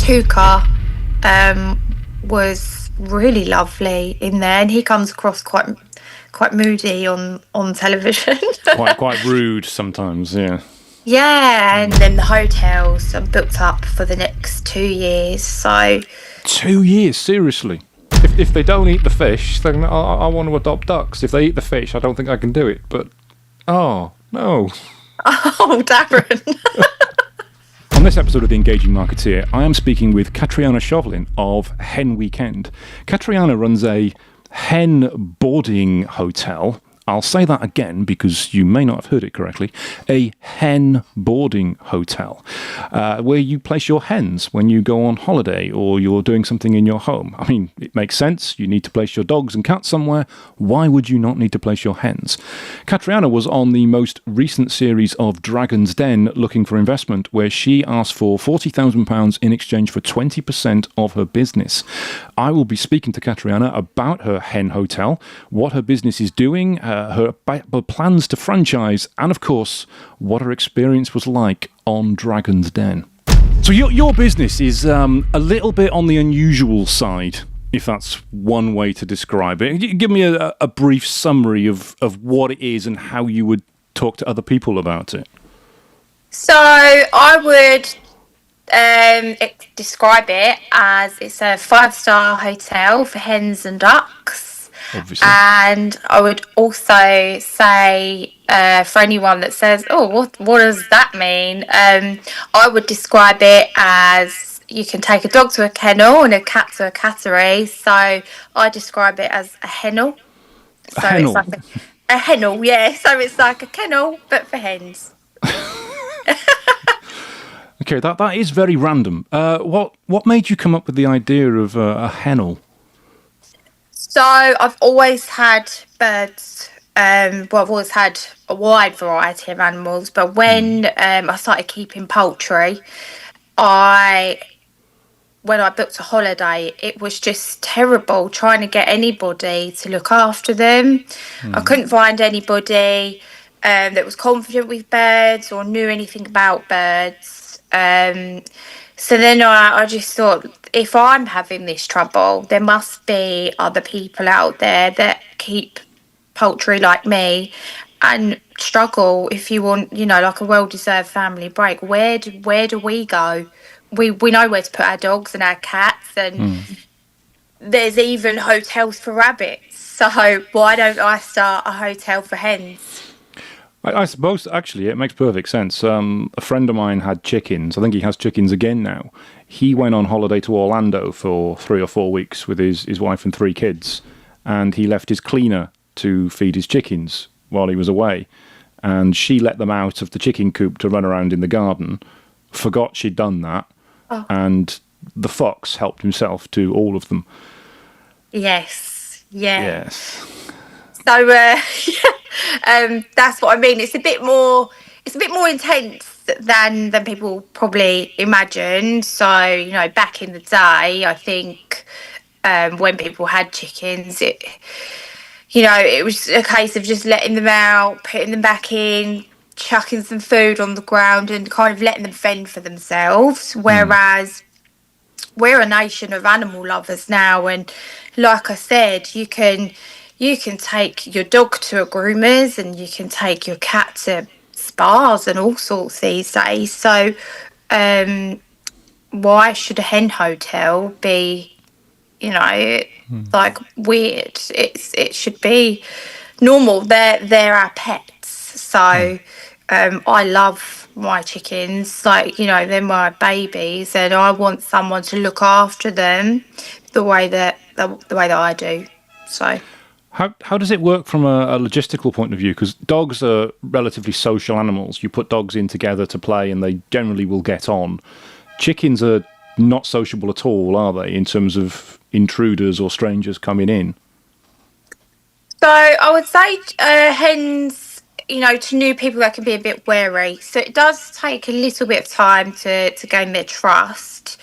Tuka was really lovely in there, and he comes across quite moody on television. Quite rude sometimes, yeah. Yeah, and then the hotels I'm booked up for the next 2 years. So 2 years, seriously. If they don't eat the fish, then I want to adopt ducks. If they eat the fish, I don't think I can do it. But oh no. oh, Darren. On this episode of The Engaging Marketeer, I am speaking with Katriona Shovlin of Hen Weekend. Katriona runs a hen boarding hotel. I'll say that again because you may not have heard it correctly. A hen boarding hotel, where you place your hens when you go on holiday or you're doing something in your home. I mean, it makes sense. You need to place your dogs and cats somewhere. Why would you not need to place your hens? Katriona was on the most recent series of Dragon's Den Looking for Investment, where she asked for £40,000 in exchange for 20% of her business. I will be speaking to Katriona about her hen hotel, what her business is doing, her plans to franchise, and of course, what her experience was like on Dragon's Den. So your business is a little bit on the unusual side, if that's one way to describe it. Give me a brief summary of what it is and how you would talk to other people about it. So I would describe it as it's a 5-star hotel for hens and ducks. Obviously. And I would also say, for anyone that says, "Oh, what does that mean?" I would describe it as you can take a dog to a kennel and a cat to a cattery. So I describe it as a hennel. So Hennel. it's like a hennel, yeah. So it's like a kennel but for hens. Okay, that is very random. What made you come up with the idea of a hennel? So I've always had birds. I've always had a wide variety of animals. But when I started keeping poultry, when I booked a holiday, it was just terrible trying to get anybody to look after them. I couldn't find anybody that was confident with birds or knew anything about birds. So then I just thought, if I'm having this trouble, there must be other people out there that keep poultry like me and struggle. If you want, like a well-deserved family break, where do we go? We know where to put our dogs and our cats, and there's even hotels for rabbits. So why don't I start a hotel for hens? I suppose, actually, it makes perfect sense. A friend of mine had chickens. I think he has chickens again now. He went on holiday to Orlando for 3 or 4 weeks with his wife and 3 kids, and he left his cleaner to feed his chickens while he was away. And she let them out of the chicken coop to run around in the garden, forgot she'd done that, and the fox helped himself to all of them. Yes. Yeah. Yes. So that's what I mean. It's a bit more intense than people probably imagine. So back in the day, I think when people had chickens, it was a case of just letting them out, putting them back in, chucking some food on the ground, and kind of letting them fend for themselves. Whereas we're a nation of animal lovers now, and like I said, you can take your dog to a groomer's and you can take your cat to spas and all sorts these days. So why should a hen hotel be, like weird? It should be normal. They're our pets. So I love my chickens, like, they're my babies, and I want someone to look after them the way that I do. So How does it work from a logistical point of view? Because dogs are relatively social animals. You put dogs in together to play and they generally will get on. Chickens are not sociable at all, are they, in terms of intruders or strangers coming in? So I would say hens, to new people, they can be a bit wary. So it does take a little bit of time to gain their trust.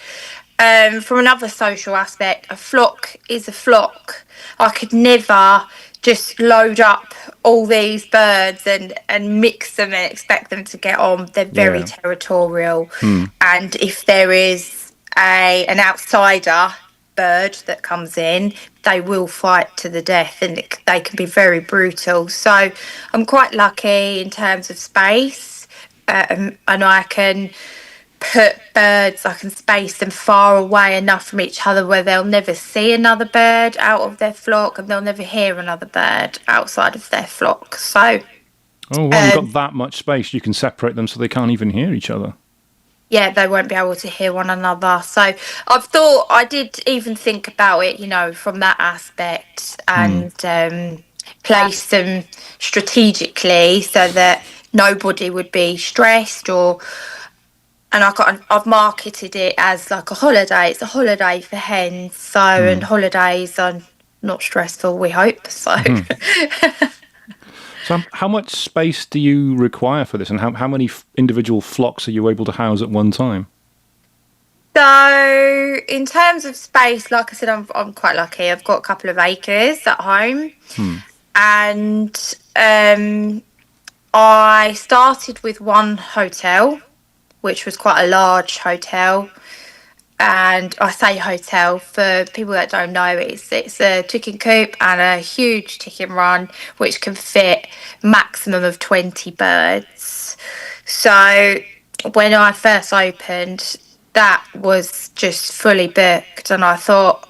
From another social aspect, a flock is a flock. I could never just load up all these birds and mix them and expect them to get on. They're very territorial. And if there is an outsider bird that comes in, they will fight to the death, and they can be very brutal. So I'm quite lucky in terms of space, and I can put birds, I can space them far away enough from each other where they'll never see another bird out of their flock, and they'll never hear another bird outside of their flock. So Oh, wow, you've got that much space. You can separate them so they can't even hear each other. yeah, they won't be able to hear one another. So I did even think about it, from that aspect, and place them strategically so that nobody would be stressed. And I've marketed it as like a holiday. It's a holiday for hens. So, and holidays are not stressful, we hope. So, So how much space do you require for this, and how many individual flocks are you able to house at one time? So in terms of space, like I said, I'm quite lucky. I've got a couple of acres at home, and I started with one hotel, which was quite a large hotel. And I say hotel for people that don't know, it's a chicken coop and a huge chicken run, which can fit maximum of 20 birds. So when I first opened, that was just fully booked, and I thought,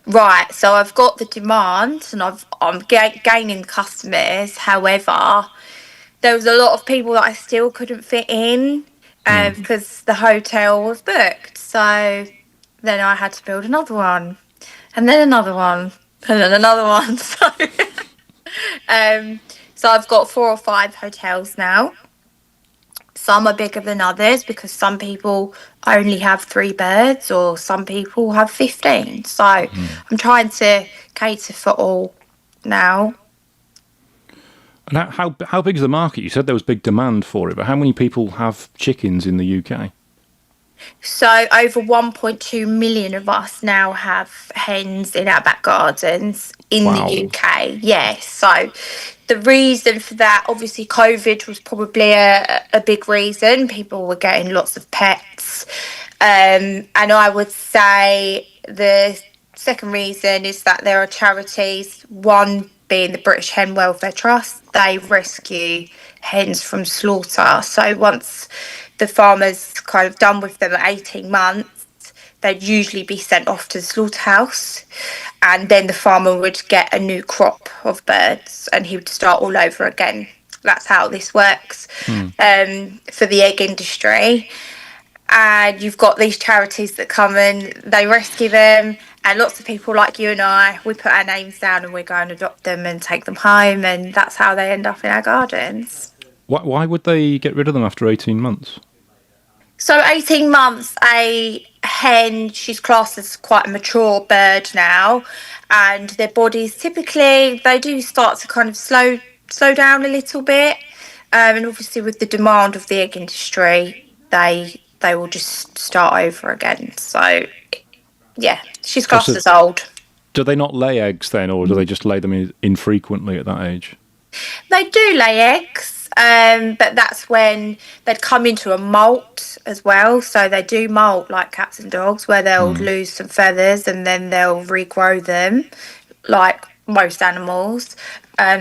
right, so I've got the demand and I'm gaining customers. However, there was a lot of people that I still couldn't fit in because the hotel was booked. So then I had to build another one, and then another one, and then another one. So I've got 4 or 5 hotels now. Some are bigger than others because some people only have 3 birds, or some people have 15. So I'm trying to cater for all now. And how big is the market? You said there was big demand for it, but how many people have chickens in the UK? So over 1.2 million of us now have hens in our back gardens in the Wow. UK. Yes. So the reason for that, obviously, COVID was probably a big reason. People were getting lots of pets. And I would say the second reason is that there are charities, one being the British Hen Welfare Trust. They rescue hens from slaughter. So once the farmer's kind of done with them at 18 months, they'd usually be sent off to the slaughterhouse, and then the farmer would get a new crop of birds and he would start all over again. That's how this works for the egg industry. And you've got these charities that come and they rescue them, and lots of people like you and I, we put our names down and we go and adopt them and take them home, and that's how they end up in our gardens. Why would they get rid of them after 18 months? So 18 months, a hen, she's classed as quite a mature bird now, and their bodies typically, they do start to kind of slow down a little bit. And obviously with the demand of the egg industry, they will just start over again. So yeah, she's classed So as old. do they not lay eggs then, or do they just lay them infrequently at that age? They do lay eggs, but that's when they'd come into a molt as well. So they do molt like cats and dogs, where they'll lose some feathers and then they'll regrow them, like most animals.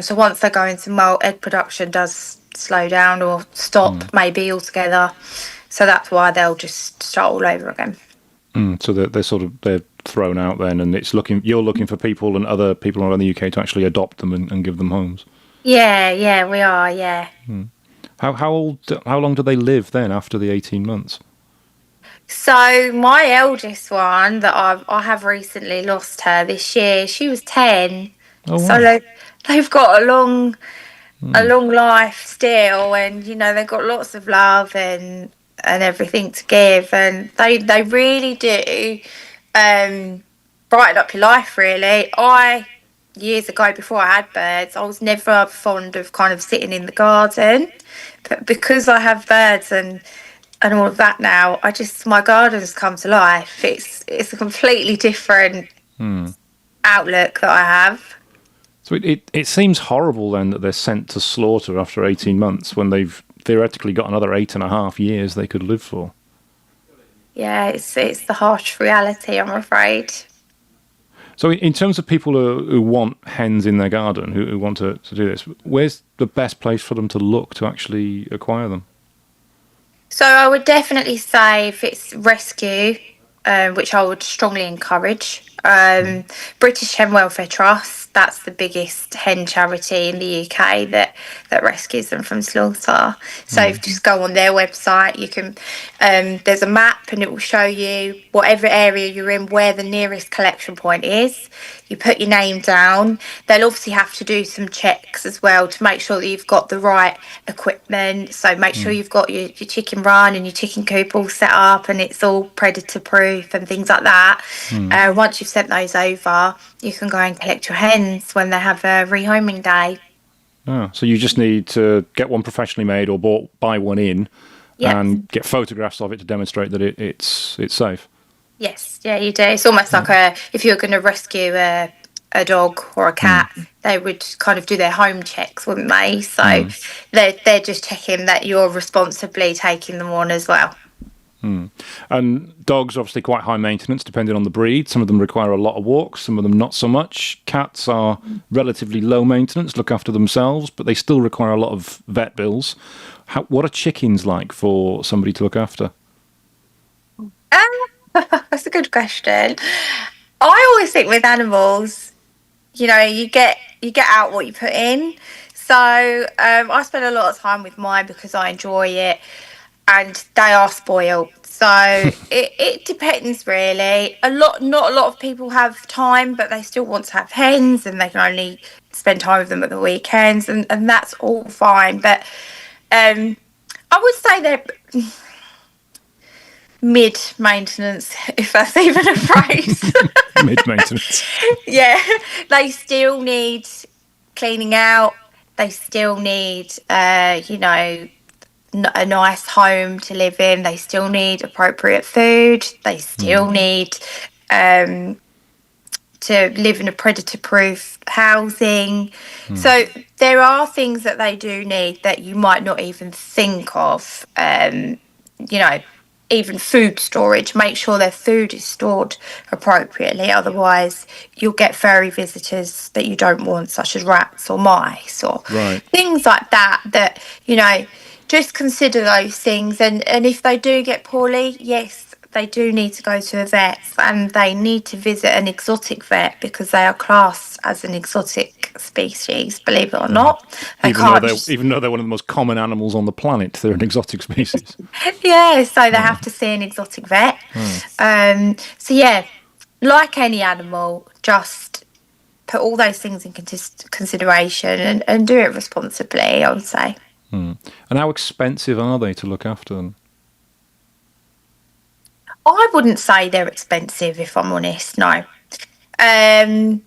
So once they go into molt, egg production does slow down or stop maybe altogether. So that's why they'll just start all over again. So they're thrown out then, and you're looking for people and other people around the UK to actually adopt them and give them homes. Yeah, we are, yeah. How long do they live then after the 18 months? So my eldest one that I have recently lost her this year, she was 10. Oh, So wow. they've got a long life still, and they've got lots of love and everything to give, and they really do brighten up your life, really. Years ago, before I had birds, I was never fond of kind of sitting in the garden, but because I have birds and all of that now, my garden's come to life. It's a completely different outlook that I have. So it seems horrible then that they're sent to slaughter after 18 months when they've theoretically got another 8.5 years they could live for. Yeah, it's the harsh reality, I'm afraid. So, in terms of people who want hens in their garden, who want to do this, where's the best place for them to look to actually acquire them? So I would definitely say if it's rescue, which I would strongly encourage, British Hen Welfare Trust. That's the biggest hen charity in the UK that rescues them from slaughter. So if you just go on their website, you can. There's a map and it will show you whatever area you're in, where the nearest collection point is. You put your name down. They'll obviously have to do some checks as well to make sure that you've got the right equipment. So make sure you've got your chicken run and your chicken coop all set up and it's all predator proof and things like that. Once you've sent those over, you can go and collect your hens when they have a rehoming day. Oh, so you just need to get one professionally made or buy one in, Yep. and get photographs of it to demonstrate that it's safe. Yes, yeah, you do. It's almost like if you're going to rescue a dog or a cat, they would kind of do their home checks, wouldn't they? So they're just checking that you're responsibly taking them on as well. And dogs are obviously quite high maintenance depending on the breed. Some of them require a lot of walks, some of them not so much. Cats are relatively low maintenance, look after themselves, but they still require a lot of vet bills. What are chickens like for somebody to look after? That's a good question. I always think with animals, you get out what you put in. So I spend a lot of time with mine because I enjoy it, and they are spoiled. So it depends really. Not a lot of people have time, but they still want to have hens, and they can only spend time with them at the weekends, and that's all fine. But um, I would say they're mid maintenance, if that's even a phrase. Mid maintenance. Yeah, they still need cleaning out. They still need, a nice home to live in. They still need appropriate food. They still need um, to live in a predator-proof housing. So there are things that they do need that you might not even think of. You know, even food storage. Make sure their food is stored appropriately. Otherwise, you'll get furry visitors that you don't want, such as rats or mice or Right. things like that. Just consider those things. And if they do get poorly, yes, they do need to go to a vet and they need to visit an exotic vet because they are classed as an exotic species, believe it or not. They Even though can't they're even though they're one of the most common animals on the planet, they're an exotic species. yeah, so they have to see an exotic vet. So yeah, like any animal, just put all those things in consideration and do it responsibly, I would say. And how expensive are they to look after them? I wouldn't say they're expensive, if I'm honest, no. Um,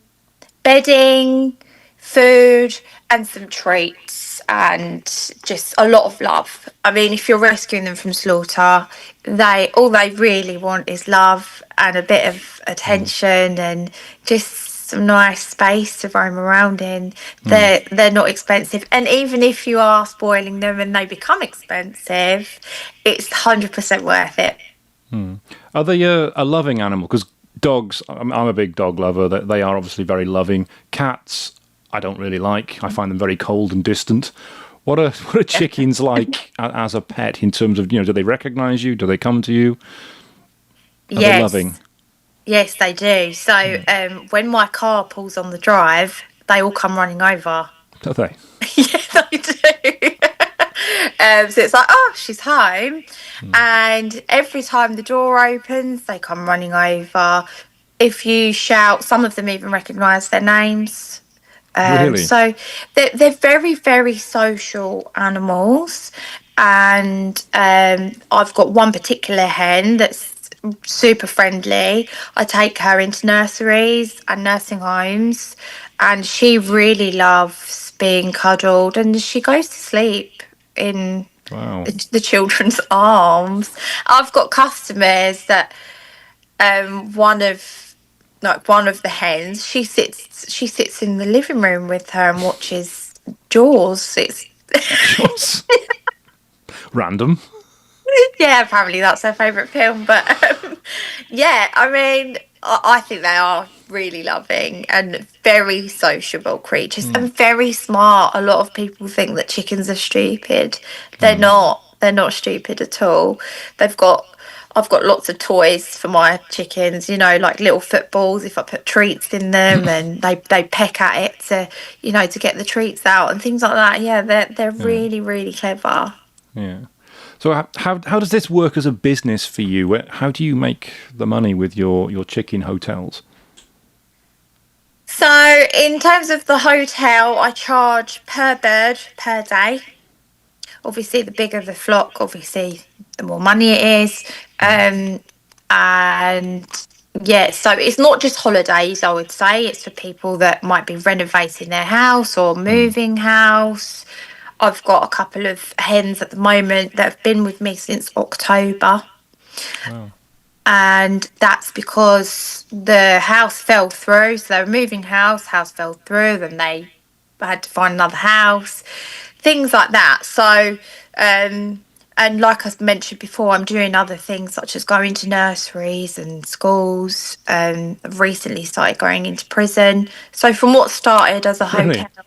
Bedding, food, and some treats, and just a lot of love. I mean, if you're rescuing them from slaughter, they really want is love and a bit of attention and just some nice space to roam around in. They're not expensive, and even if you are spoiling them and they become expensive, it's 100% worth it. Are they a loving animal? Because dogs, I'm a big dog lover. They are obviously very loving. Cats, I don't really like. I find them very cold and distant. What are chickens like as a pet in terms of, do they recognise you? Do they come to you? Are they loving? Yes. Yes, they do. So when my car pulls on the drive, they all come running over. Are they? Yeah, they do. So it's like, oh, she's home. And every time the door opens, they come running over. If you shout, some of them even recognise their names. Really? So they're very, very social animals. And I've got one particular hen that's super friendly. I take her into nurseries and nursing homes, and she really loves being cuddled, and she goes to sleep in Wow. the children's arms. I've got customers that one of the hens, she sits in the living room with her and watches Jaws. It's Just random. Yeah, apparently that's her favourite film. But yeah, I mean, I think they are really loving and very sociable creatures and very smart. A lot of people think that chickens are stupid. They're not. They're not stupid at all. They've got. I've got lots of toys for my chickens, you know, like little footballs if I put treats in them, and they peck at it to, you know, to get the treats out and things like that. Yeah, they're Yeah. really, really clever. Yeah. So how does this work as a business for you? How do you make the money with your chicken hotels? So, in terms of the hotel, I charge per bird per day. Obviously, the bigger the flock, obviously, the more money it is. And yeah, so it's not just holidays, I would say. It's for people that might be renovating their house or moving house. I've got a couple of hens at the moment that have been with me since October. Wow. And that's because the house fell through. So they were moving house fell through, then they had to find another house, things like that. So, and like I mentioned before, I'm doing other things such as going to nurseries and schools. I've recently started going into prison. So from what started as a Really? hotel,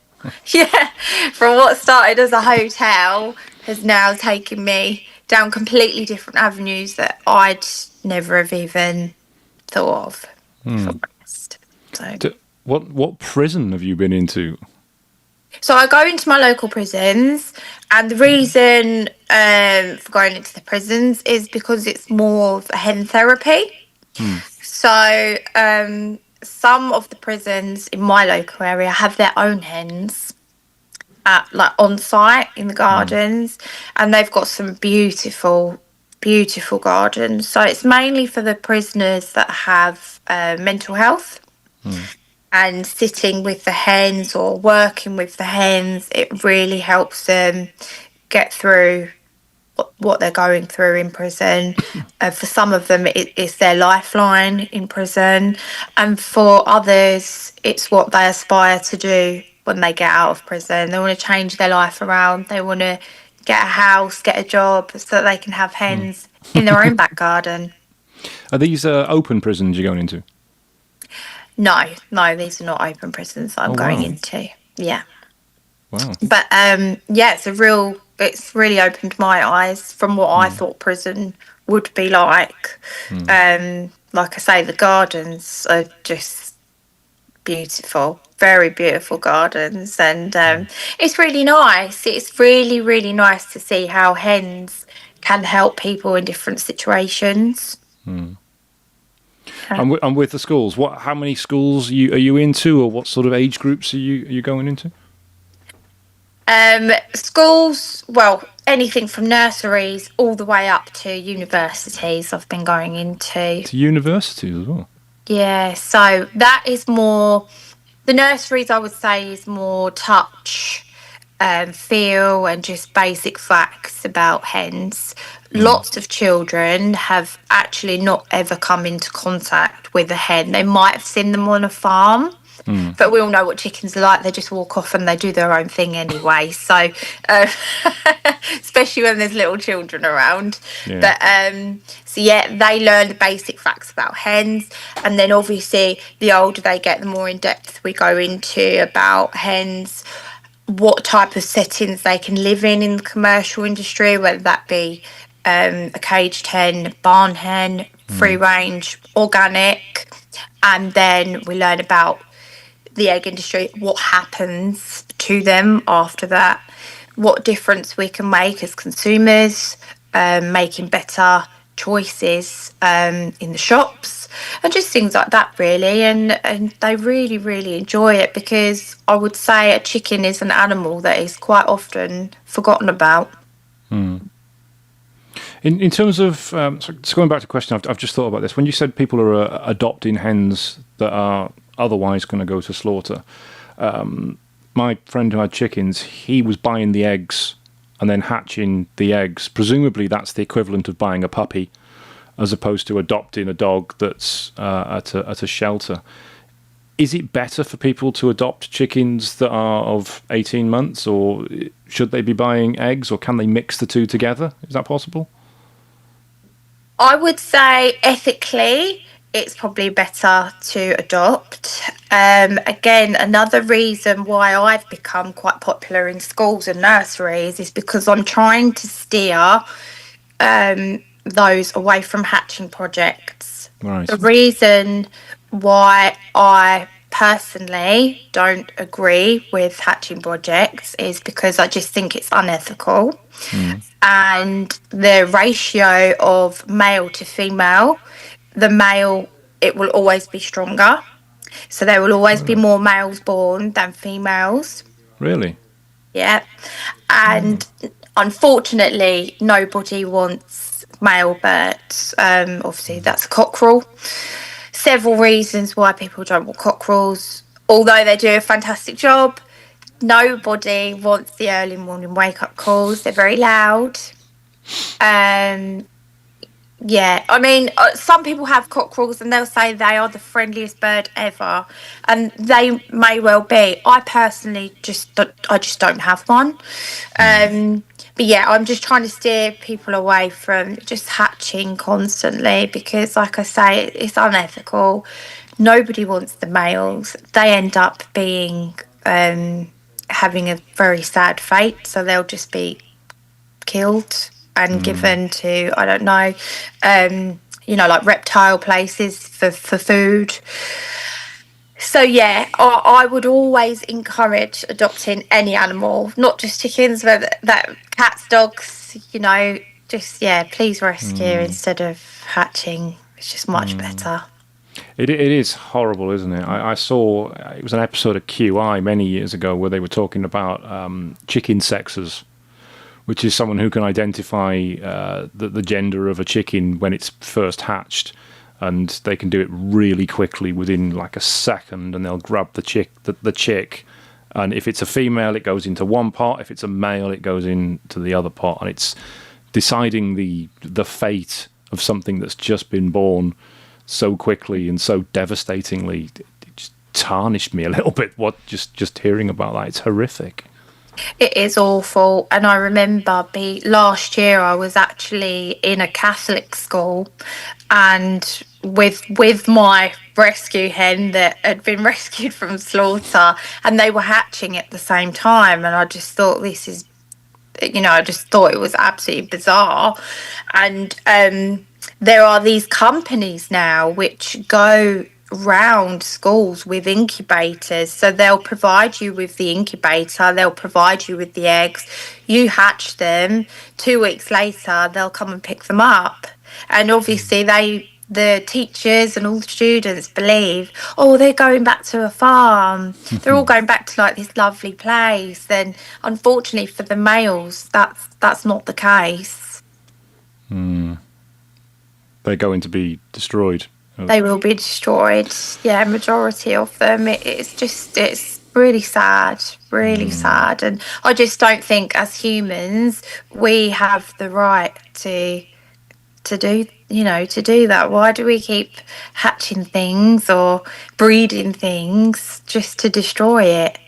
yeah, from what started as a hotel has now taken me down completely different avenues that I'd never have even thought of, if I'm honest. So, What prison have you been into? so I go into my local prisons, and the reason for going into the prisons is because it's more of a hen therapy. So some of the prisons in my local area have their own hens at like on site in the gardens, and they've got some beautiful gardens. So it's mainly for the prisoners that have mental health, and sitting with the hens or working with the hens, it really helps them get through what they're going through in prison. For some of them, it's their lifeline in prison, and for others, it's what they aspire to do when they get out of prison. They want to change their life around. They want to get a house, get a job, so that they can have hens in their own back garden. Are these open prisons you're going into? No, these are not open prisons that I'm Oh going wow. into. Yeah. Wow. But yeah, it's really opened my eyes from what I thought prison would be like. Like I say, the gardens are just beautiful, very beautiful gardens, and it's really nice. It's really, really nice to see how hens can help people in different situations. And with the schools, how many schools are you into, or what sort of age groups are you going into? Schools, well, anything from nurseries all the way up to universities I've been going into. To universities as well. Yeah, so that is more, the nurseries I would say is more touch, feel, and just basic facts about hens. Lots of children have actually not ever come into contact with a hen. They might have seen them on a farm, but we all know what chickens are like. They just walk off and they do their own thing anyway. So, uh, especially when there's little children around. Yeah. But so yeah, they learn the basic facts about hens, and then obviously the older they get, the more in depth we go into about hens, what type of settings they can live in the commercial industry, whether that be a caged hen, barn hen, free range, organic, and then we learn about the egg industry, what happens to them after that, what difference we can make as consumers, making better choices in the shops, and just things like that, really. And they really, really enjoy it, because I would say a chicken is an animal that is quite often forgotten about. In terms of, so going back to the question, I've just thought about this. When you said people are adopting hens that are otherwise going to go to slaughter, my friend who had chickens, he was buying the eggs and then hatching the eggs. Presumably that's the equivalent of buying a puppy, as opposed to adopting a dog that's at a shelter. Is it better for people to adopt chickens that are of 18 months, or should they be buying eggs, or can they mix the two together? Is that possible? I would say ethically, it's probably better to adopt. Again, another reason why I've become quite popular in schools and nurseries is because I'm trying to steer those away from hatching projects. The Right. reason why I personally don't agree with hatching projects is because I just think it's unethical, and the ratio of male to female, the male, it will always be stronger. So there will always be more males born than females. Really? Yeah. And unfortunately, nobody wants male birds. Obviously, that's a cockerel. Several reasons why people don't want cockerels. Although they do a fantastic job, nobody wants the early morning wake up calls. They're very loud. Um, Yeah, I mean, some people have cockerels and they'll say they are the friendliest bird ever, and they may well be. I personally I just don't have one. But yeah, I'm just trying to steer people away from just hatching constantly because, like I say, it's unethical. Nobody wants the males. They end up being having a very sad fate, so they'll just be killed and given to, I don't know, like reptile places for food. So yeah, I would always encourage adopting any animal, not just chickens, but that cats, dogs, just yeah, please rescue instead of hatching. It's just much better. It is horrible, isn't it? I saw it was an episode of QI many years ago where they were talking about chicken sexes, which is someone who can identify the gender of a chicken when it's first hatched, and they can do it really quickly within like a second, and they'll grab the chick, and if it's a female, it goes into one pot. If it's a male, it goes into the other pot, and it's deciding the fate of something that's just been born so quickly and so devastatingly. It just tarnished me a little bit. Just hearing about that, it's horrific. It is awful. And I remember last year I was actually in a Catholic school, and with my rescue hen that had been rescued from slaughter, and they were hatching at the same time, and I just thought I just thought it was absolutely bizarre. And there are these companies now which go round schools with incubators. So they'll provide you with the incubator, they'll provide you with the eggs, you hatch them, 2 weeks later, they'll come and pick them up. And obviously, the teachers and all the students believe, oh, they're going back to a farm. They're all going back to like this lovely place. Then, unfortunately for the males, that's not the case. They're going to be destroyed. They will be destroyed. Yeah, majority of them. It's really sad, really sad. And I just don't think as humans we have the right to do that. Why do we keep hatching things or breeding things just to destroy it?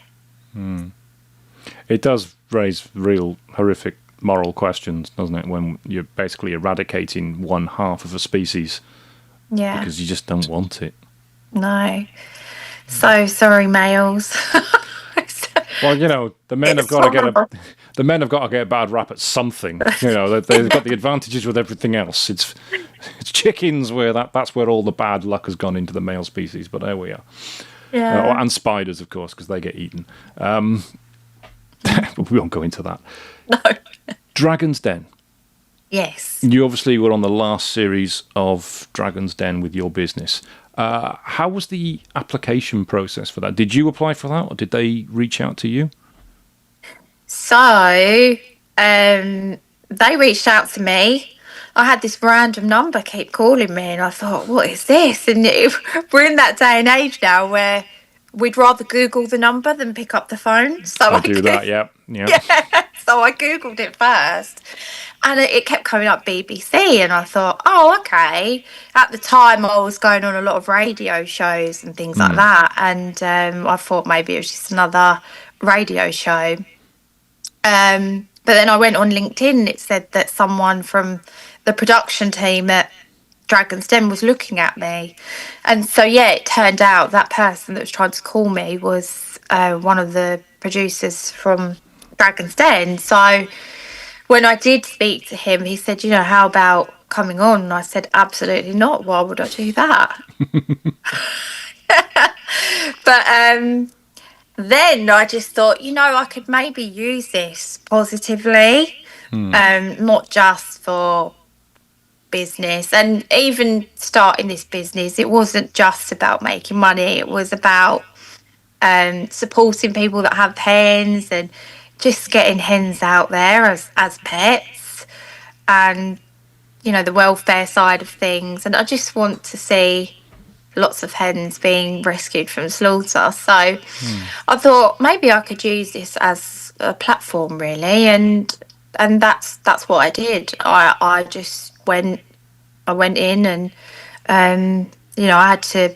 It does raise real horrific moral questions, doesn't it? When you're basically eradicating one half of a species Yeah. because you just don't want it. No. So sorry, males. Well, the men have It's got to horrible. the men have got to get a bad rap at something. They've got the advantages with everything else. It's chickens where that's where all the bad luck has gone into the male species. But there we are. Yeah. And spiders, of course, because they get eaten. We won't go into that. No. Dragon's Den. Yes. You obviously were on the last series of Dragon's Den with your business. How was the application process for that? Did you apply for that, or did they reach out to you? So, they reached out to me. I had this random number keep calling me, and I thought, what is this? And we're in that day and age now where we'd rather Google the number than pick up the phone. So I do that, yeah. Yeah. So I Googled it first, and it kept coming up BBC, and I thought, oh, okay. At the time, I was going on a lot of radio shows and things like that, and I thought maybe it was just another radio show. But then I went on LinkedIn and it said that someone from the production team at Dragon's Den was looking at me. And so, yeah, it turned out that person that was trying to call me was one of the producers from Dragon's Den. So when I did speak to him, he said, how about coming on? And I said, absolutely not. Why would I do that? But then I just thought, I could maybe use this positively, not just for business. And even starting this business, it wasn't just about making money. It was about supporting people that have hens and just getting hens out there as pets, and the welfare side of things. And I just want to see lots of hens being rescued from slaughter. So I thought maybe I could use this as a platform, really, and that's what I did. I just went in, and I had to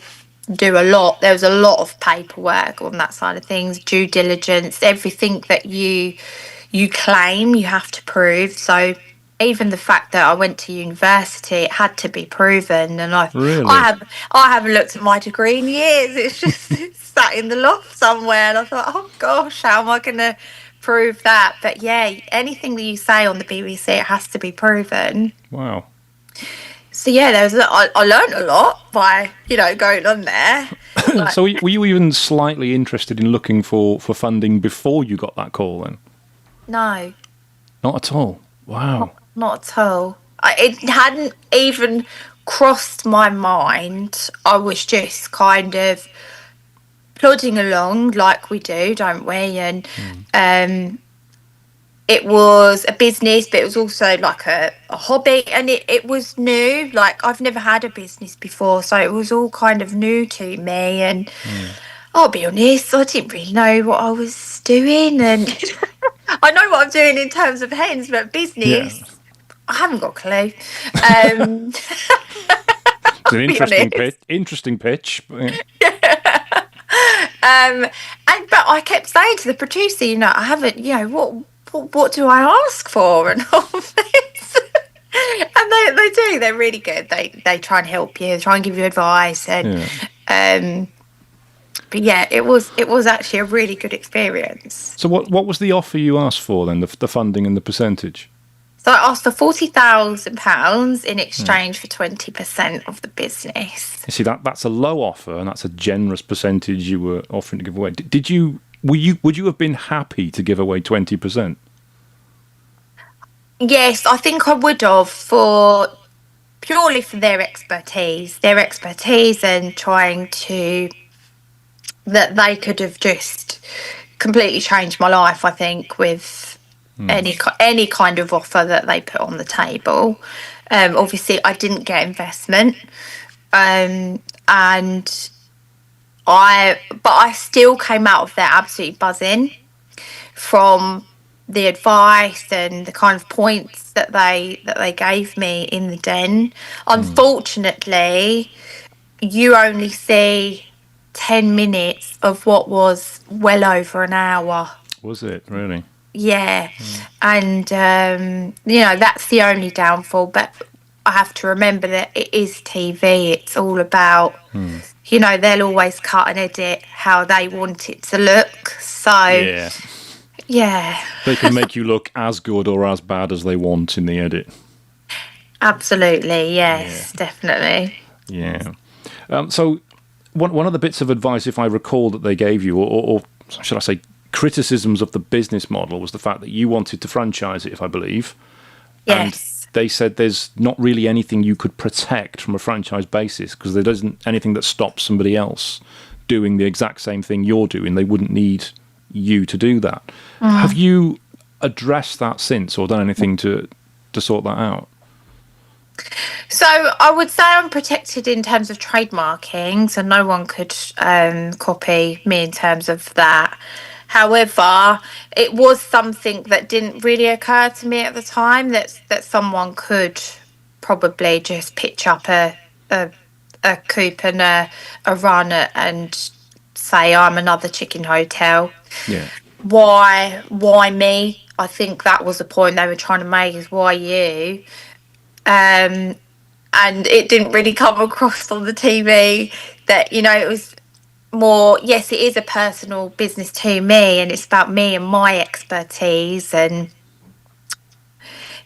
do a lot. There was a lot of paperwork on that side of things, due diligence, everything that you claim you have to prove. So even the fact that I went to university, it had to be proven. And Really? I haven't looked at my degree in years. It's just it's sat in the loft somewhere, and I thought, oh gosh, how am I going to prove that? But yeah, anything that you say on the BBC, it has to be proven. Wow. So yeah, I learned a lot by going on there. So were you even slightly interested in looking for funding before you got that call then? No, Not at all. Wow. not at all. It hadn't even crossed my mind. I was just kind of plodding along like we do, don't we? And it was a business, but it was also like a hobby, and it was new. Like, I've never had a business before, so it was all kind of new to me. And I'll be honest, I didn't really know what I was doing, and I know what I'm doing in terms of hens, but business, Yeah. I haven't got a clue. It's an interesting honest. pitch. Interesting pitch. But I kept saying to the producer, I haven't, what do I ask for and all this? And they do. They're really good. They try and help you. They try and give you advice. And but yeah, it was actually a really good experience. So what was the offer you asked for then? The funding and the percentage? So I asked for £40,000 in exchange for 20% of the business. You see, that's a low offer, and that's a generous percentage you were offering to give away. Would you have been happy to give away 20%? Yes, I think I would have, purely for their expertise and trying to, that they could have just completely changed my life, I think, with any kind of offer that they put on the table. Obviously, I didn't get investment, and I still came out of there absolutely buzzing from the advice and the kind of points that they gave me in the den. Unfortunately, you only see 10 minutes of what was well over an hour. Was it really? Yeah. And that's the only downfall, but I have to remember that it is TV. It's all about they'll always cut and edit how they want it to look. So yeah. They can make you look as good or as bad as they want in the edit. Absolutely, yes, definitely. Yeah. So one of the bits of advice, if I recall, that they gave you, or should I say criticisms of the business model, was the fact that you wanted to franchise it, if I believe. Yes. And they said there's not really anything you could protect from a franchise basis because there isn't anything that stops somebody else doing the exact same thing you're doing. They wouldn't need you to do that. Have you addressed that since, or done anything to sort that out? So I would say I'm protected in terms of trademarking, so no one could copy me in terms of that. However, it was something that didn't really occur to me at the time that someone could probably just pitch up a coop and a run and say I'm another chicken hotel. Yeah. Why me? I think that was the point they were trying to make, is why you? and it didn't really come across on the TV that, it was more, yes, it is a personal business to me and it's about me and my expertise. And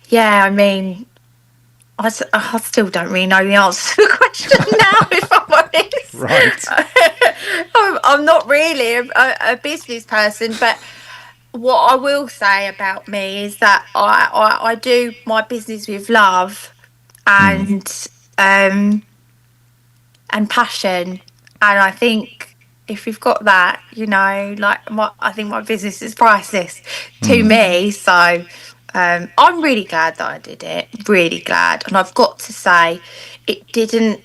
yeah, I mean, I still don't really know the answer to the question now, if I'm honest. Right. I'm not really a business person, but what I will say about me is that I do my business with love and passion. And I think if you've got that, I think my business is priceless to me. So I'm really glad that I did it, really glad. And I've got to say, it didn't,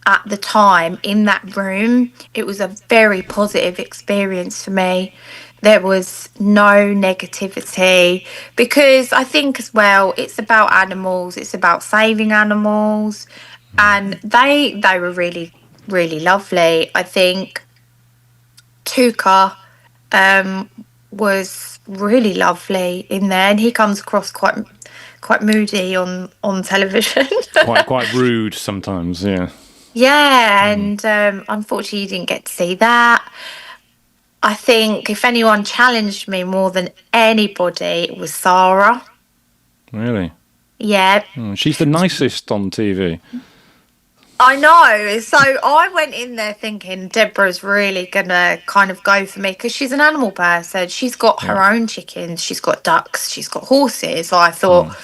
at the time in that room, it was a very positive experience for me. There was no negativity because I think as well, it's about animals, it's about saving animals, and they were really, really lovely. I think Tuka was really lovely in there, and he comes across quite moody on television. Quite rude sometimes, yeah. Yeah, and unfortunately, you didn't get to see that. I think if anyone challenged me more than anybody, it was Sarah. Really? Yeah, She's the nicest on TV. I know. So I went in there thinking Deborah's really gonna kind of go for me because she's an animal person. She's got her own chickens, she's got ducks, she's got horses. So I thought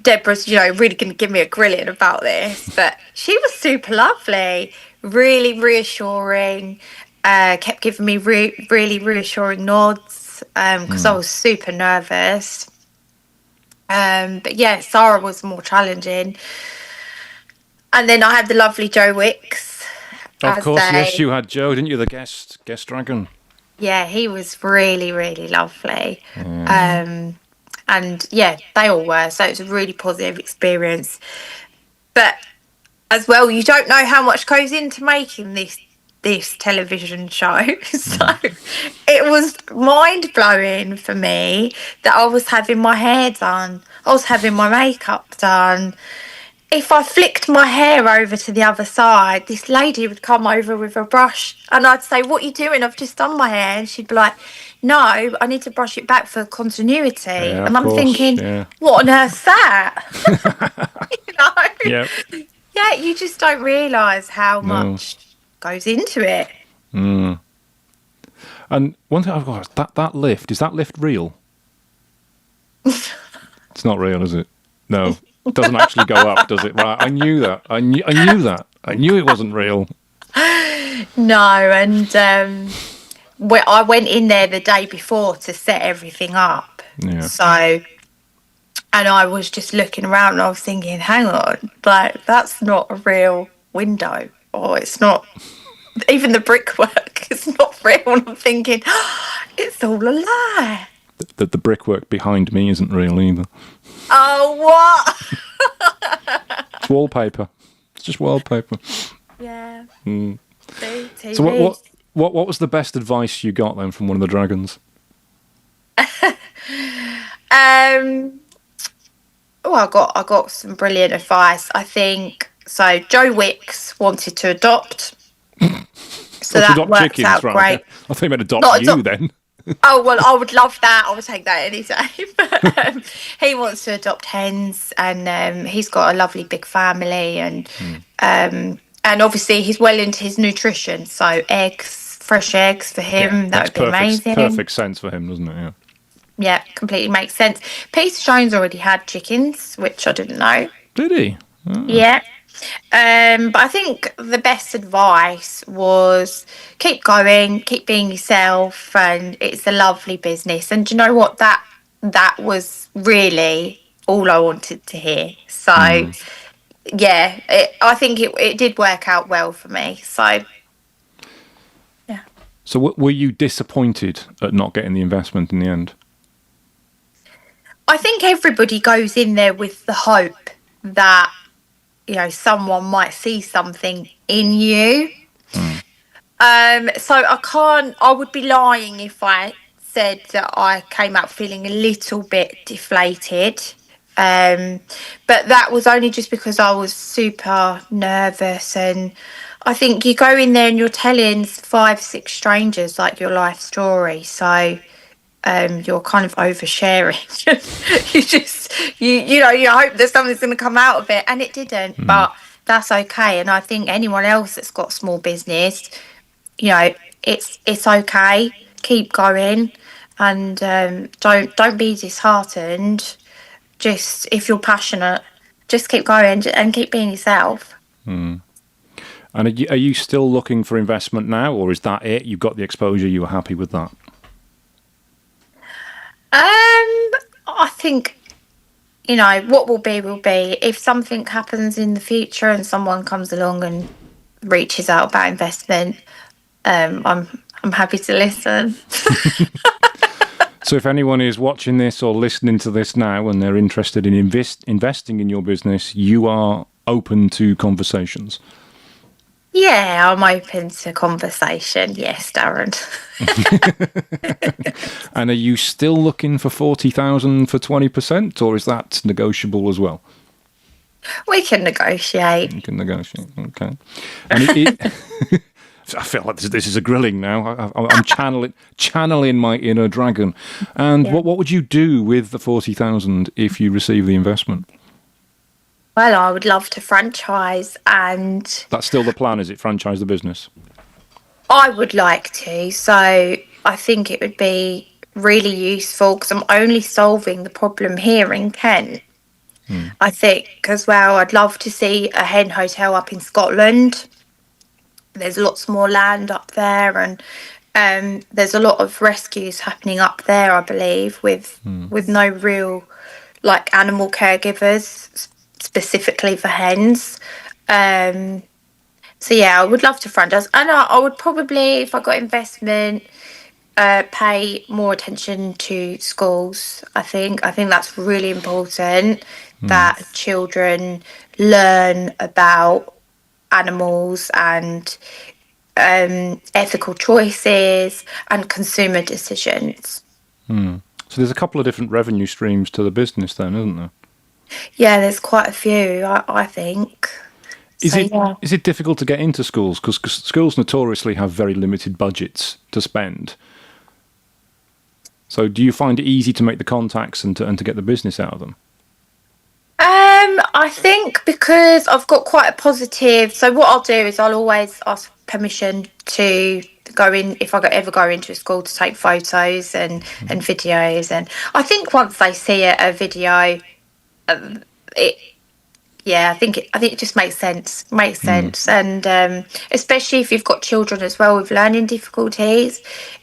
Deborah's, really gonna give me a grilling about this. But she was super lovely, really reassuring. Kept giving me really reassuring nods because I was super nervous. But yeah, Sarah was more challenging. And then I had the lovely Joe Wicks Of as course, yes, you had Joe, didn't you? The guest dragon. yeah, he was really, really lovely. And yeah, they all were. So it was a really positive experience. But as well, you don't know how much goes into making this television show. So it was mind blowing for me that I was having my hair done. I was having my makeup done. If I flicked my hair over to the other side, this lady would come over with a brush and I'd say, "What are you doing? I've just done my hair." And she'd be like, "No, I need to brush it back for continuity." Yeah, And of I'm course, thinking, yeah. what on earth's that? you know? Yep. Yeah, you just don't realise how No. much goes into it. And one thing I've got, that lift, is that lift real? It's not real, is it? No. It doesn't actually go up, does it? Right, I knew that. I knew that. I knew it wasn't real. No, and I went in there the day before to set everything up. Yeah. So, and I was just looking around and I was thinking, hang on, like that's not a real window, or it's not, even the brickwork is not real. And I'm thinking, it's all a lie. The brickwork behind me isn't real either. Oh, what? It's wallpaper. It's just wallpaper. Yeah. See, TV. So what was the best advice you got then from one of the dragons? I got some brilliant advice. I think so. Joe Wicks wanted to adopt, so that adopt worked chickens, out right? great. Okay. I think meant adopt Not you adopt- then. Oh well, I would love that. I would take that any time. He wants to adopt hens, and he's got a lovely big family, and obviously he's well into his nutrition. So eggs, fresh eggs for him, that would be amazing. Perfect sense for him, doesn't it? Yeah. Yeah, completely makes sense. Peter Jones already had chickens, which I didn't know. Did he? Oh. Yeah. But I think the best advice was keep going, keep being yourself, and it's a lovely business. And do you know what? That was really all I wanted to hear. So, yeah, I think it did work out well for me. So, yeah. So were you disappointed at not getting the investment in the end? I think everybody goes in there with the hope that someone might see something in you. So I would be lying if I said that I came out feeling a little bit deflated But that was only just because I was super nervous. And I think you go in there and you're telling 5, 6 strangers like your life story. So you're kind of oversharing. You hope that something's going to come out of it, and it didn't. But that's okay. And I think anyone else that's got small business, you know, it's okay. Keep going, and don't be disheartened. Just if you're passionate, just keep going and keep being yourself. And are you still looking for investment now, or is that it? You've got the exposure, you were happy with that? I think, what will be will be. If something happens in the future and someone comes along and reaches out about investment, I'm happy to listen. So if anyone is watching this or listening to this now and they're interested in investing in your business, you are open to conversations. Yeah, I'm open to conversation. Yes, Darren. And are you still looking for 40,000 for 20%, or is that negotiable as well? We can negotiate. You can negotiate, okay. And I feel like this is a grilling now. I'm channeling my inner dragon. And Yeah. what would you do with the 40,000 if you receive the investment? Well, I would love to franchise, and That's still the plan, is it? Franchise the business? I would like to. So I think it would be really useful because I'm only solving the problem here in Kent. I think as well, I'd love to see a hen hotel up in Scotland. There's lots more land up there, and there's a lot of rescues happening up there, I believe, with no real like animal caregivers specifically for hens. So yeah, I would love to franchise, and I would probably, if I got investment, pay more attention to schools. I think that's really important that children learn about animals and ethical choices and consumer decisions. So there's a couple of different revenue streams to the business then, isn't there? Yeah, there's quite a few, I think. Is So it yeah. is it difficult to get into schools? Because schools notoriously have very limited budgets to spend. So do you find it easy to make the contacts and to get the business out of them? I think because I've got quite a positive. So what I'll do is I'll always ask permission to go in if ever go into a school to take photos and videos. And I think once they see a video, it yeah, I think it just makes sense. And especially if you've got children as well with learning difficulties,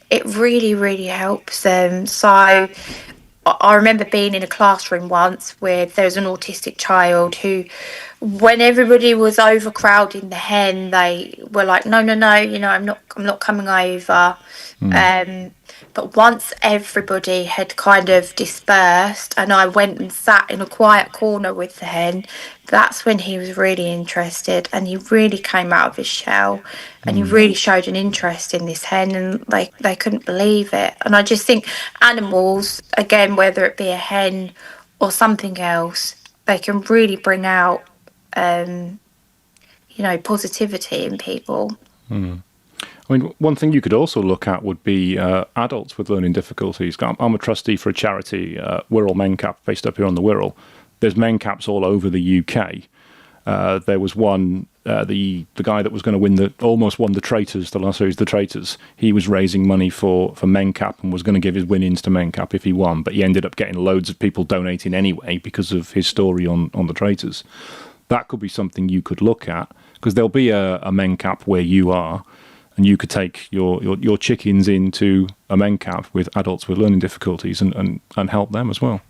it really really helps them. So I remember being in a classroom once where there was an autistic child who, when everybody was overcrowding the hen, they were like, "No, no, no, I'm not coming over." But once everybody had kind of dispersed and I went and sat in a quiet corner with the hen, that's when he was really interested and he really came out of his shell and he really showed an interest in this hen, and they couldn't believe it. And I just think animals, again, whether it be a hen or something else, they can really bring out positivity in people. I mean, one thing you could also look at would be adults with learning difficulties. I'm a trustee for a charity, Wirral Mencap, based up here on the Wirral. There's Mencaps all over the UK. There was one, the guy that was going to almost won the Traitors, the last series, the Traitors. He was raising money for Mencap and was going to give his winnings to Mencap if he won, but he ended up getting loads of people donating anyway because of his story on the Traitors. That could be something you could look at, because there'll be a Mencap where you are, and you could take your chickens into a Mencap with adults with learning difficulties and help them as well.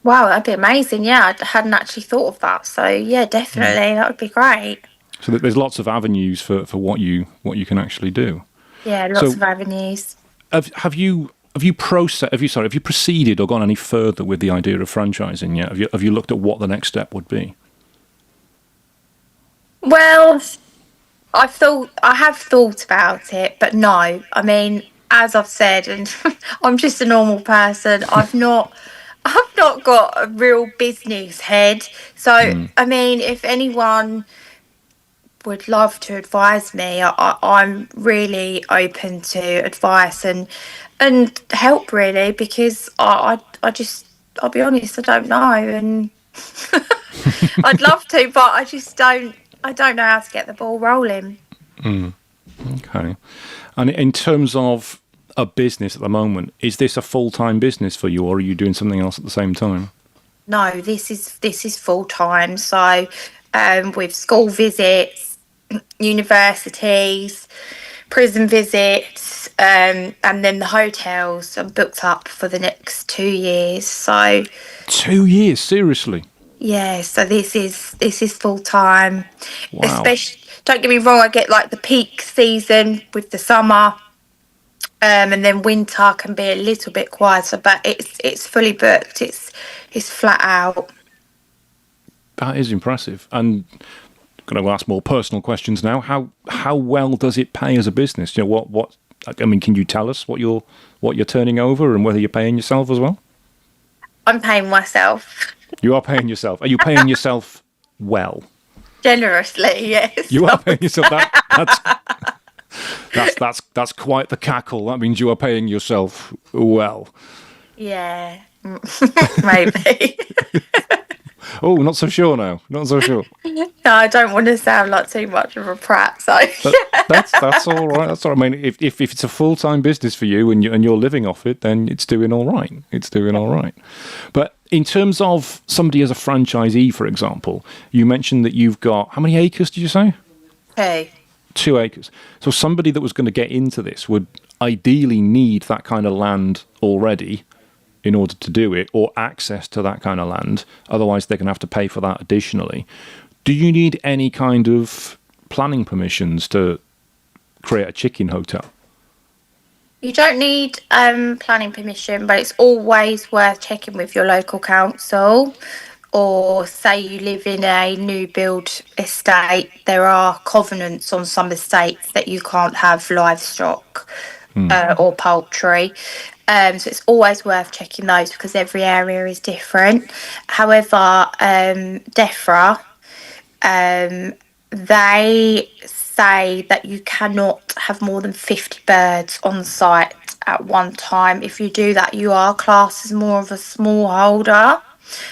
Wow, that'd be amazing. Yeah, I hadn't actually thought of that. So yeah, definitely, that would be great. So there's lots of avenues for what you can actually do. Yeah, lots So of avenues. have you proceeded or gone any further with the idea of franchising yet? Have you looked at what the next step would be? Well, I have thought about it, but no. I mean, as I've said, and I'm just a normal person. I've not got a real business head. So, I mean, if anyone would love to advise me, I'm really open to advice and help, really, because I just, I'll be honest, I don't know. And I'd love to, but I don't know how to get the ball rolling. Okay. And in terms of a business at the moment, is this a full-time business for you, or are you doing something else at the same time? No, this is full time. So, with school visits, universities, prison visits, and then the hotels. I'm booked up for the next 2 years. So 2 years, seriously? yeah, so this is full time. Wow. Especially, don't get me wrong, I get like the peak season with the summer. And then winter can be a little bit quieter, but it's fully booked. It's flat out. That is impressive. And going to ask more personal questions now. How well does it pay as a business? You know, what I mean, can you tell us what you're turning over and whether you're paying yourself as well? I'm paying myself You are paying yourself. Are you paying yourself well? generously, yes. You are paying yourself. That's quite the cackle. That means you are paying yourself well. Yeah, maybe. Oh, not so sure now. Not so sure. No, I don't want to sound like too much of a prat. So But that's all right. That's all right. I mean, if it's a full time business for you and you're living off it, then it's doing all right. It's doing all right. But in terms of somebody as a franchisee, for example, you mentioned that you've got how many acres? Did you say? hey, 2 acres. So somebody that was going to get into this would ideally need that kind of land already in order to do it, or access to that kind of land. Otherwise, they're going to have to pay for that additionally. Do you need any kind of planning permissions to create a chicken hotel? you don't need planning permission, but it's always worth checking with your local council. Or say you live in a new build estate, there are covenants on some estates that you can't have livestock or poultry. So it's always worth checking those because every area is different. However, DEFRA, um, they say that you cannot have more than 50 birds on site at one time. If you do that, you are classed as more of a smallholder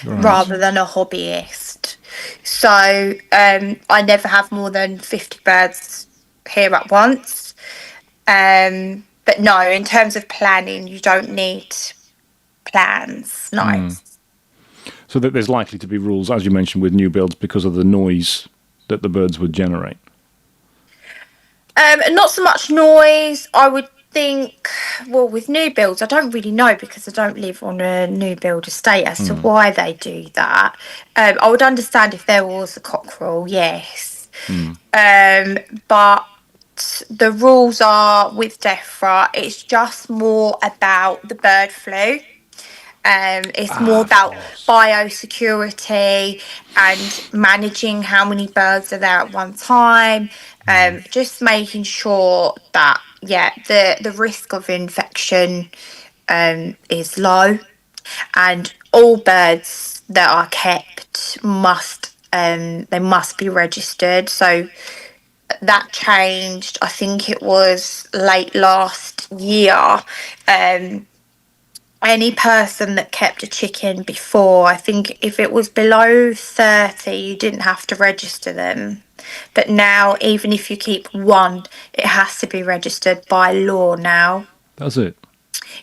Right. rather than a hobbyist. So I never have more than 50 birds here at once. But no, in terms of planning, you don't need plans. No. So that there's likely to be rules, as you mentioned, with new builds because of the noise that the birds would generate. Not so much noise. I would think, well, with new builds, I don't really know because I don't live on a new build estate as to why they do that. I would understand if there was a cockerel, yes. But the rules are with DEFRA, it's just more about the bird flu. It's more Of about course. biosecurity and managing how many birds are there at one time. Just making sure that the risk of infection is low, and all birds that are kept must be registered. So that changed. I think it was late last year. Any person that kept a chicken before, I think if it was below 30, you didn't have to register them. But now, even if you keep one, it has to be registered by law now. That's it.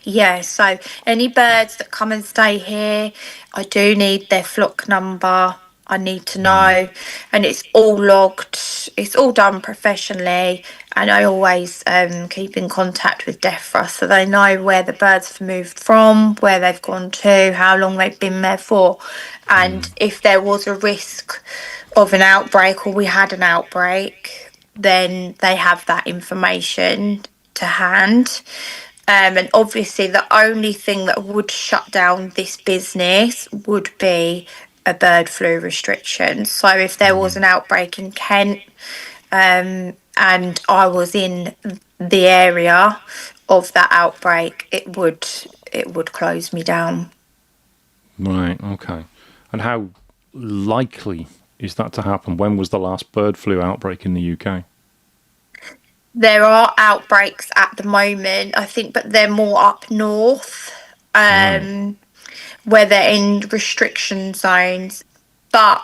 Yeah, so any birds that come and stay here, I do need their flock number. I need to know, and it's all logged. It's all done professionally, and I always keep in contact with DEFRA so they know where the birds have moved from, where they've gone to, how long they've been there for, and if there was a risk of an outbreak or we had an outbreak, then they have that information to hand. And obviously, the only thing that would shut down this business would be a bird flu restriction. So, if there was an outbreak in Kent, and I was in the area of that outbreak, it would close me down. Right. Okay. And how likely is that to happen? When was the last bird flu outbreak in the UK? There are outbreaks at the moment, I think, but they're more up north, Right. where they're in restriction zones. But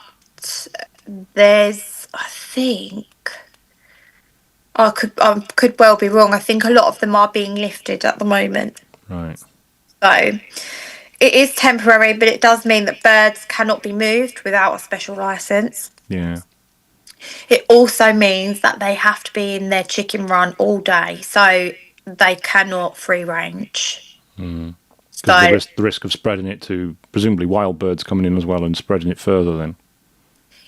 there's, I think, I could well be wrong. I think a lot of them are being lifted at the moment. Right. So it is temporary, but it does mean that birds cannot be moved without a special license. Yeah. It also means that they have to be in their chicken run all day, so they cannot free range. Because of So the risk of spreading it to presumably wild birds coming in as well and spreading it further. Then.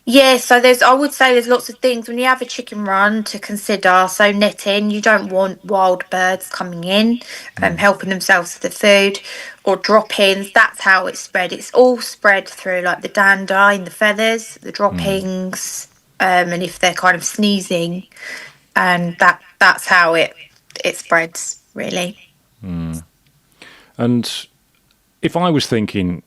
yeah, so I would say there's lots of things when you have a chicken run to consider. So netting, you don't want wild birds coming in, helping themselves to the food, or drop-ins. That's how it's spread. It's all spread through like the dander in the feathers, the droppings, and if they're kind of sneezing, and that's how it spreads really. And if I was thinking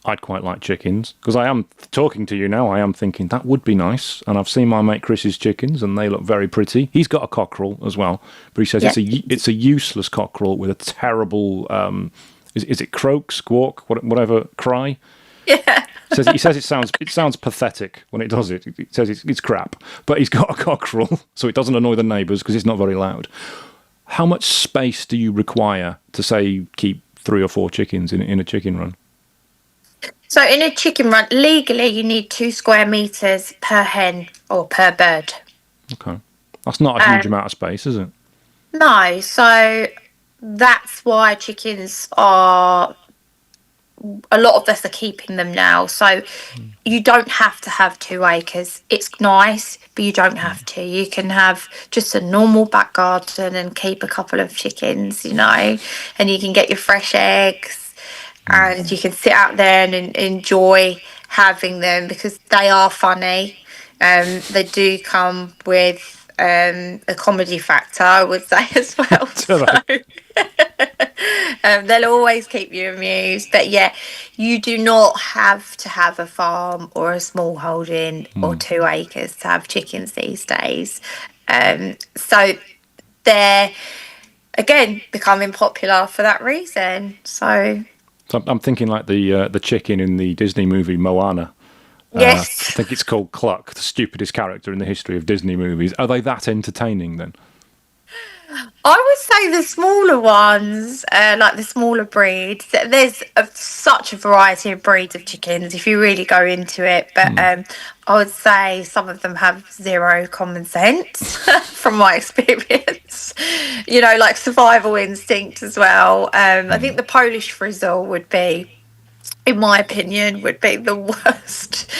I'd quite like chickens, because I am talking to you now, I am thinking that would be nice. And I've seen my mate Chris's chickens, and they look very pretty. He's got a cockerel as well, but he says Yeah. it's a useless cockerel with a terrible is it croak, squawk, whatever cry. Yeah. He says it sounds pathetic when it does it. It says it's crap, but he's got a cockerel, so it doesn't annoy the neighbours because it's not very loud. How much space do you require to say keep 3 or 4 chickens in a chicken run? So in a chicken run, legally you need 2 square meters per hen or per bird. Okay, that's not a huge amount of space, is it? No, so that's why chickens are, a lot of us are keeping them now. So you don't have to have 2 acres. It's nice, but you don't have to. You can have just a normal back garden and keep a couple of chickens, and you can get your fresh eggs and you can sit out there and enjoy having them because they are funny. They do come with a comedy factor, I would say, as well. Do So they? they'll always keep you amused. But yeah, you do not have to have a farm or a small holding or 2 acres to have chickens these days. So they're again becoming popular for that reason. So So I'm thinking like the chicken in the Disney movie Moana. I yes. think it's called Cluck, the stupidest character in the history of Disney movies. Are they that entertaining then? I would say the smaller ones, like the smaller breeds. Such a variety of breeds of chickens if you really go into it. But I would say some of them have zero common sense from my experience. Like survival instinct as well. I think the Polish frizzle would be, in my opinion, would be the worst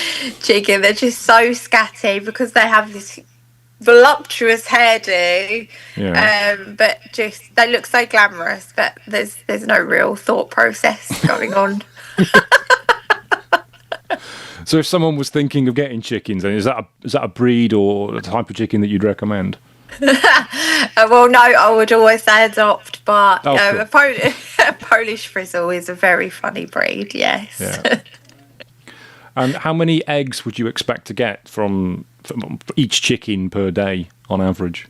chicken. They're just so scatty because they have this voluptuous hairdo, Yeah. but just they look so glamorous, but there's no real thought process going on. So if someone was thinking of getting chickens, then is that a breed or a type of chicken that you'd recommend? Well, no, I would always say adopt, but Oh, a, cool. a Polish frizzle is a very funny breed. Yes. Yeah. And how many eggs would you expect to get from each chicken per day on average?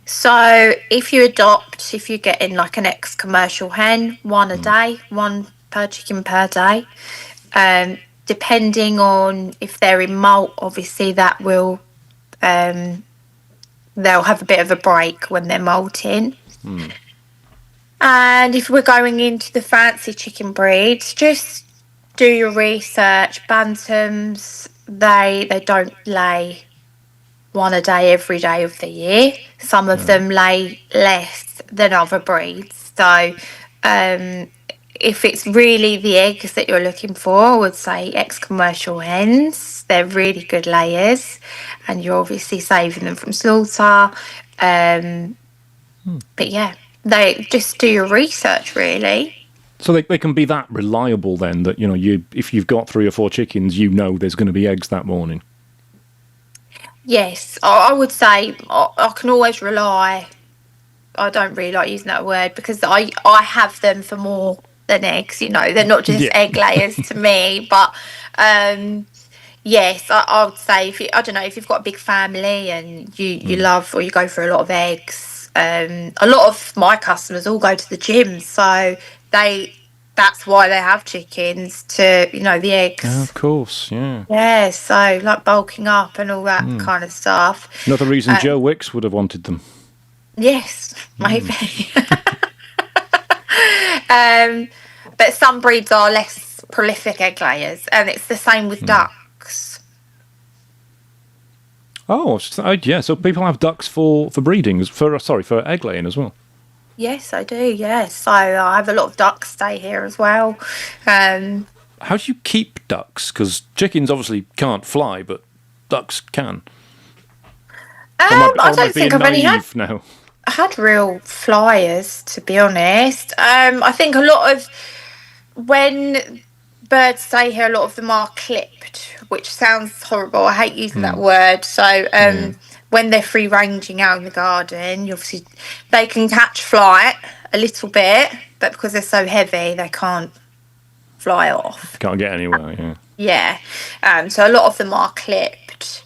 So if you're getting like an ex-commercial hen, one a day, one per chicken per day. Depending on if they're in molt, obviously that will they'll have a bit of a break when they're molting. And if we're going into the fancy chicken breeds, just do your research. Bantams, they don't lay one a day every day of the year. Some of them lay less than other breeds. So if it's really the eggs that you're looking for, I would say ex-commercial hens. They're really good layers, and you're obviously saving them from slaughter. But yeah, they just do your research really. So they can be that reliable then that if you've got 3 or 4 chickens, there's going to be eggs that morning. Yes, I would say I can always rely. I don't really like using that word because I have them for more than eggs. You know, they're not just Yeah. egg layers to me. But yes, I would say I don't know, if you've got a big family and you love or you go for a lot of eggs. A lot of my customers all go to the gym, so that's why they have chickens, to the Oh, eggs. of course, yeah. Yeah, so like bulking up and all that kind of stuff. Another reason Joe Wicks would have wanted them. Yes, maybe. But some breeds are less prolific egg layers, and it's the same with ducks. Oh, yeah. So people have ducks for breeding, for egg laying as well. Yes, I do. Yes, so I have a lot of ducks stay here as well. How do you keep ducks? Because chickens obviously can't fly, but ducks can. I don't think I've only now. had real flyers, to be honest. I think a lot of when birds stay here, a lot of them are clipped, which sounds horrible. I hate using that word. So when they're free ranging out in the garden, obviously they can catch flight a little bit, but because they're so heavy, they can't fly off. Can't get anywhere. Yeah. So a lot of them are clipped.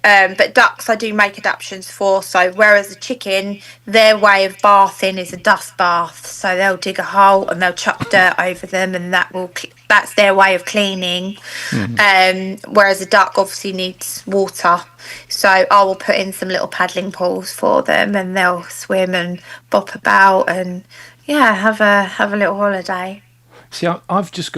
But ducks I do make adaptations for. So whereas a chicken, their way of bathing is a dust bath. So they'll dig a hole and they'll chuck dirt over them, and that's their way of cleaning. Whereas a duck obviously needs water. So I will put in some little paddling pools for them, and they'll swim and bop about and have a little holiday. See, I've just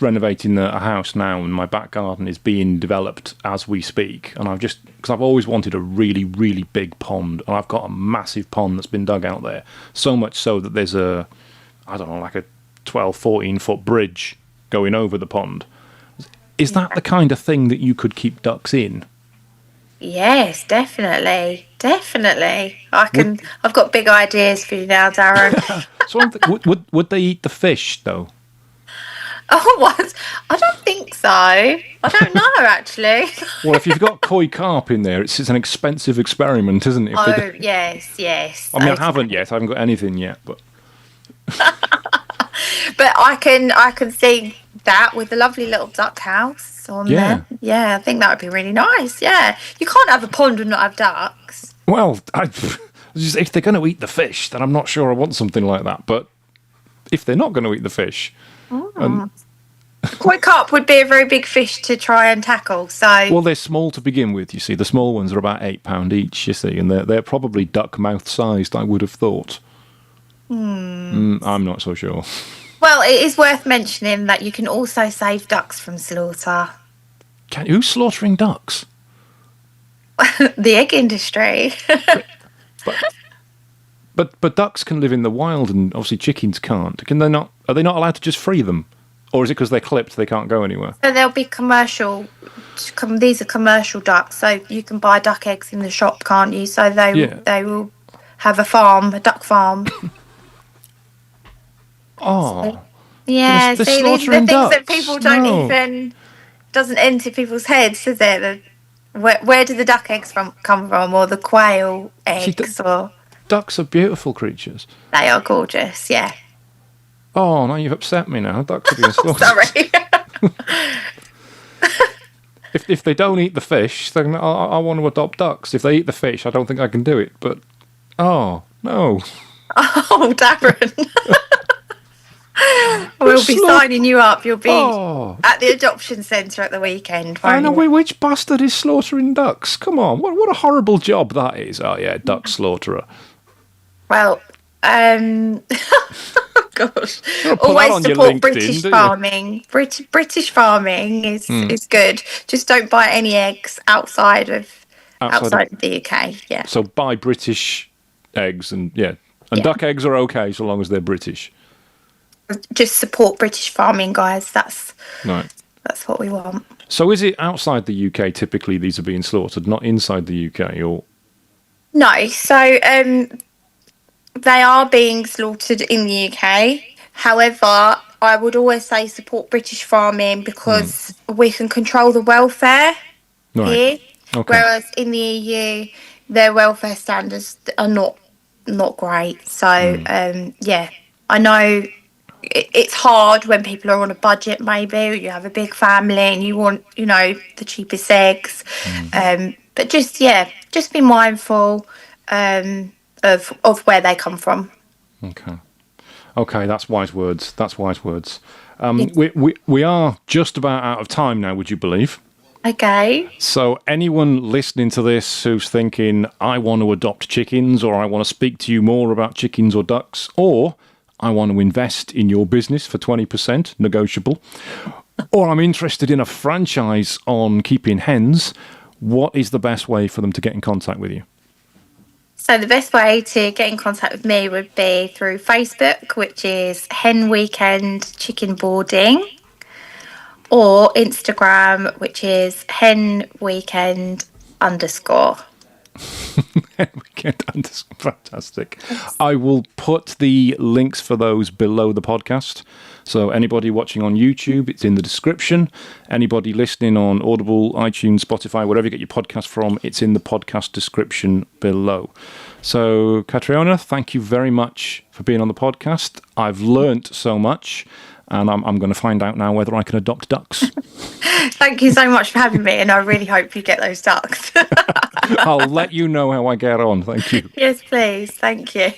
renovating a house now, and my back garden is being developed as we speak. And because I've always wanted a really, really big pond, and I've got a massive pond that's been dug out there. So much so that there's like a 12, 14-foot bridge going over the pond. Is that the kind of thing that you could keep ducks in? Yes, definitely. I've got big ideas for you now, Darren. So would they eat the fish though? Oh, what? I don't think so. I don't know, actually. Well, if you've got koi carp in there, it's an expensive experiment, isn't it? Yes. I mean, I haven't yet. I haven't got anything yet, but but I can see that with the lovely little duck house on there. Yeah, I think that would be really nice. Yeah, you can't have a pond and not have ducks. Well, if they're going to eat the fish, then I'm not sure I want something like that. But if they're not going to eat the fish, koi carp would be a very big fish to try and tackle. So well, they're small to begin with. You see, the small ones are about £8 each. You see, and they're probably duck mouth sized. I would have thought. I'm not so sure. Well, it is worth mentioning that you can also save ducks from slaughter. Who's slaughtering ducks? The egg industry. But ducks can live in the wild, and obviously chickens can't. Can they not? Are they not allowed to just free them, or is it because they're clipped they can't go anywhere? So they'll be commercial. These are commercial ducks, so you can buy duck eggs in the shop, can't you? So they will have a duck farm. Oh, so, yeah. They're See, these are the things ducks. that people don't even doesn't enter people's heads, does it? Where do the duck eggs come from, or the quail eggs, or? Ducks are beautiful creatures. They are gorgeous, yeah. Oh, now you've upset me now. Ducks are being slaughtered. Sorry. If they don't eat the fish, then I want to adopt ducks. If they eat the fish, I don't think I can do it. But, oh, no. Oh, Darren. We'll be signing you up. You'll be at the adoption centre at the weekend. I know. Which bastard is slaughtering ducks? Come on. What a horrible job that is. Oh, yeah, duck slaughterer. Well, gosh. Always support British farming. British farming is good. Just don't buy any eggs outside of the UK. Yeah. So buy British eggs and duck eggs are okay so long as they're British. Just support British farming, guys. That's what we want. So is it outside the UK typically these are being slaughtered, not inside the UK, or? No. So they are being slaughtered in the UK. However, I would always say support British farming because we can control the welfare here. Okay. Whereas in the EU, their welfare standards are not great. So I know it's hard when people are on a budget, maybe, or you have a big family and you want, the cheapest eggs. But just be mindful of where they come from. Okay, that's wise words. Yes. We are just about out of time now, would you believe? Okay. So anyone listening to this who's thinking, I want to adopt chickens, or I want to speak to you more about chickens or ducks, or I want to invest in your business for 20%, negotiable, or I'm interested in a franchise on keeping hens, what is the best way for them to get in contact with you? So the best way to get in contact with me would be through Facebook, which is Hen Weekend Chicken Boarding, or Instagram, which is Hen Weekend _ Weekend fantastic. I will put the links for those below the podcast. So anybody watching on YouTube, it's in the description. Anybody listening on Audible, iTunes, Spotify, wherever you get your podcast from, it's in the podcast description below. So Katriona, thank you very much for being on the podcast. I've learnt so much, and I'm going to find out now whether I can adopt ducks. Thank you so much for having me, and I really hope you get those ducks. I'll let you know how I get on. Thank you. Yes, please. Thank you.